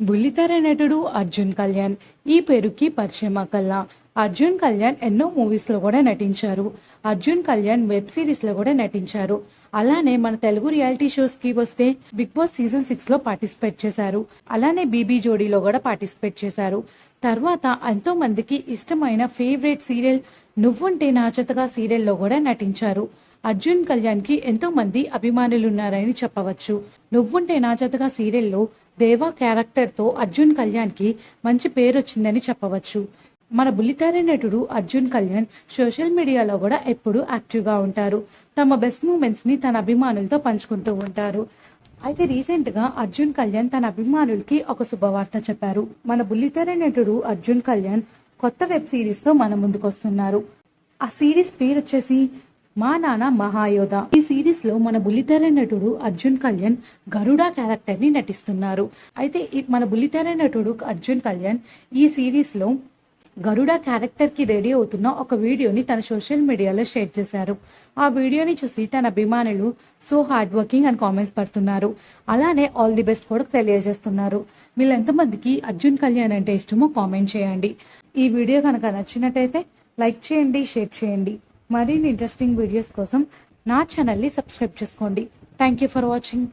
బుల్లితెర నటుడు అర్జున్ కళ్యాణ్ ఈ పేరుకి పరిచయమకల్లా. అర్జున్ కళ్యాణ్ ఎన్నో మూవీస్ లో కూడా నటించారు. అర్జున్ కళ్యాణ్ వెబ్ సిరీస్ లో కూడా నటించారు. అలానే మన తెలుగు రియాలిటీ షోస్ కి వస్తే బిగ్ బాస్ సీజన్ 6 లో పార్టిసిపేట్ చేశారు. అలానే బీబీ జోడీలో కూడా పార్టిసిపేట్ చేశారు. తర్వాత ఎంతో మందికి ఇష్టమైన ఫేవరెట్ సీరియల్ నువ్వుంటే నా జతగా సీరియల్లో కూడా నటించారు. అర్జున్ కళ్యాణ్ కి ఎంతో మంది అభిమానులు ఉన్నారని చెప్పవచ్చు. నువ్వుంటే నా జతగా సీరియల్లో దేవా క్యారెక్టర్ తో అర్జున్ కళ్యాణ్ కి మంచి పేరు వచ్చిందని చెప్పవచ్చు. మన బుల్లితెర నటుడు అర్జున్ కళ్యాణ్ సోషల్ మీడియాలో కూడా ఎప్పుడూ యాక్టివ్ గా ఉంటారు. తమ బెస్ట్ మూమెంట్స్ ని తన అభిమానులతో పంచుకుంటూ ఉంటారు. అయితే రీసెంట్ గా అర్జున్ కళ్యాణ్ తన అభిమానులకి ఒక శుభవార్త చెప్పారు. మన బుల్లితెర నటుడు అర్జున్ కళ్యాణ్ కొత్త వెబ్ సిరీస్ తో మన ముందుకు వస్తున్నారు. ఆ సిరీస్ పేరు వచ్చేసి మా నాన్న మహాయోధ. ఈ సిరీస్ లో మన బుల్లితెర నటుడు అర్జున్ కళ్యాణ్ గరుడ క్యారెక్టర్ ని నటిస్తున్నారు. అయితే మన బుల్లితెర నటుడు అర్జున్ కళ్యాణ్ ఈ సిరీస్ లో గరుడ క్యారెక్టర్ కి రెడీ అవుతున్న ఒక వీడియోని తన సోషల్ మీడియాలో షేర్ చేశారు. ఆ వీడియోని చూసి తన అభిమానులు సో హార్డ్ వర్కింగ్ అని కామెంట్స్ పడుతున్నారు. అలానే ఆల్ ది బెస్ట్ కూడా తెలియజేస్తున్నారు. వీళ్ళెంతమందికి అర్జున్ కళ్యాణ్ అంటే ఇష్టమో కామెంట్ చేయండి. ఈ వీడియో కనుక నచ్చినట్టయితే లైక్ చేయండి, షేర్ చేయండి. మరిన్ని ఇంట్రెస్టింగ్ వీడియోస్ కోసం నా ఛానల్ని సబ్స్క్రైబ్ చేసుకోండి. Thank you for watching.